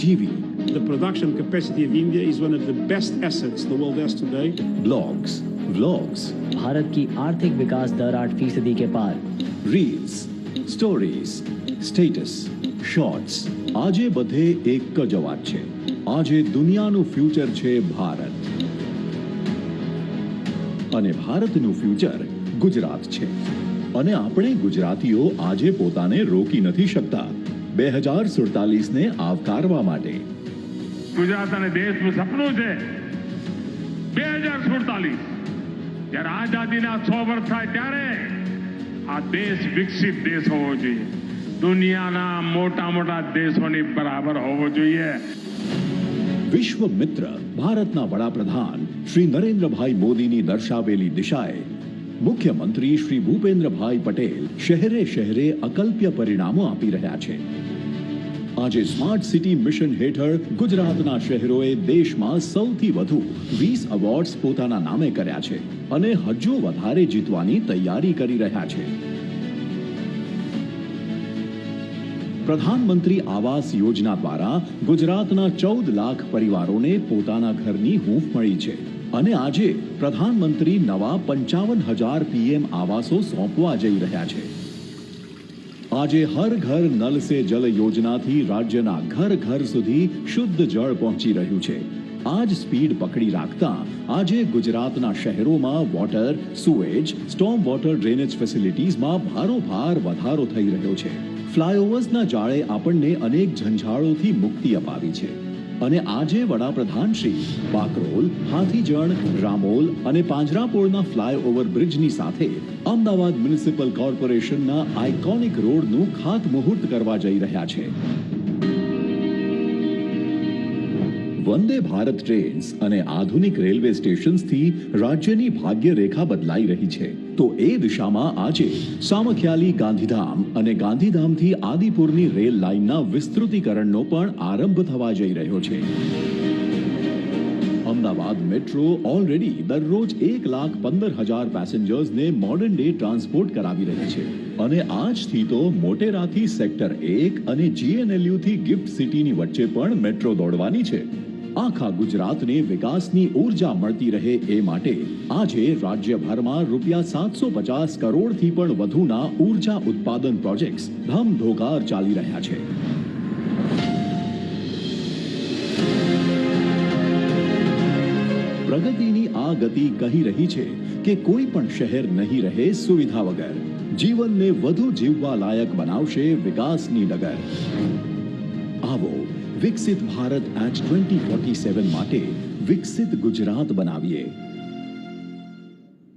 TV. The production capacity of India is one of the best assets the world has today. Blogs, vlogs, Bharat की आर्थिक विकास दर 8% के पार। reels, stories, status, shorts. આજે બધે એક જ વાત છે. આજે દુનિયાનું ફ્યુચર છે ભારત. અને ભારતનું ફ્યુચર ગુજરાત છે. અને આપણે ગુજરાતીઓ આજે પોતાને રોકી નથી શકતા 2047 ને આવકારવા માટે. ગુજરાત અને દેશનું સપનું છે 2047 જ્યારે આઝાદીના 100 વર્ષ થાય ત્યારે આ દેશ વિકસિત દેશ હોવો જોઈએ, દુનિયાના મોટા મોટા દેશોની બરાબર હોવો જોઈએ. વિશ્વ મિત્ર ભારતના વડાપ્રધાન શ્રી નરેન્દ્રભાઈ મોદીની દર્શાવેલી દિશાએ મુખ્યમંત્રી શ્રી ભૂપેન્દ્રભાઈ પટેલ શહેરે શહેરે અકલ્પ્ય પરિણામો આપી રહ્યા છે. આજે સ્માર્ટ સિટી મિશન હેઠળ ગુજરાતના શહેરોએ દેશમાં સૌથી વધુ 20 એવોર્ડ્સ પોતાના નામે કર્યા છે અને હજુ વધારે જીતવાની તૈયારી કરી રહ્યા છે. પ્રધાનમંત્રી આવાસ યોજના દ્વારા ગુજરાતના 14 લાખ પરિવારોને પોતાના ઘરની હૂંફ મળી છે અને આજે પ્રધાનમંત્રી નવા 55,000 PM આવાસો સોંપવા જઈ રહ્યા છે. આજે હર ઘર નલ સે જલ યોજનાથી રાજ્યના ઘર ઘર સુધી શુદ્ધ જળ પહોંચી રહ્યું છે. આ જ સ્પીડ પકડી રાખતા આજે ગુજરાતના શહેરોમાં water, sewage, storm water drainage ફેસિલિટીઝમાં ભારોભાર વધારો થઈ રહ્યો છે. ફ્લાયઓવર્સના જાળે આપણને અનેક ઝંઝાળોથી મુક્તિ અપાવી છે અને આજે વડાપ્રધાન શ્રી બાકરોલ, હાથીજણ, રામોલ અને પાંજરાપોળના ફ્લાયઓવર બ્રિજની સાથે અમદાવાદ મ્યુનિસિપલ કોર્પોરેશનના આઇકોનિક રોડનું ખાતમુહૂર્ત કરવા જઈ રહ્યા છે. વંદે ભારત ટ્રેન્સ અને આધુનિક રેલવે સ્ટેશન્સથી રાજ્યની ભાગ્ય રેખા બદલાઈ રહી છે. તો એ દિશામાં આજે સામખિયાલી ગાંધીધામ અને ગાંધીધામથી આદિપુરની રેલ લાઇનના વિસ્તૃતીકરણનો પણ આરંભ થવા જઈ રહ્યો છે. અમદાવાદ મેટ્રો ઓલરેડી દરરોજ 1,15,000 પેસેન્જર્સને મોડર્ન ડે ટ્રાન્સપોર્ટ કરાવી રહી છે અને આજથી તો મોટેરાથી સેક્ટર 1 અને GNLU થી ગિફ્ટ સિટીની વચ્ચે પણ મેટ્રો દોડવાની છે. આખા ગુજરાતને વિકાસની ઉર્જા મળતી રહે એ માટે આજે રાજ્યભરમાં ₹750 કરોડથી પણ વધુના ઉર્જા ઉત્પાદન પ્રોજેક્ટ્સ ધમધોકાર ચાલી રહ્યા છે. પ્રગતિની આ ગતિ કહી રહી છે કે કોઈ પણ શહેર નહીં રહે સુવિધા વગર. જીવનને વધુ જીવવા લાયક બનાવશે વિકાસની ડગર. આવો વિકસિત ભારત એટ 2047 માટે વિકસિત ગુજરાત બનાવીએ.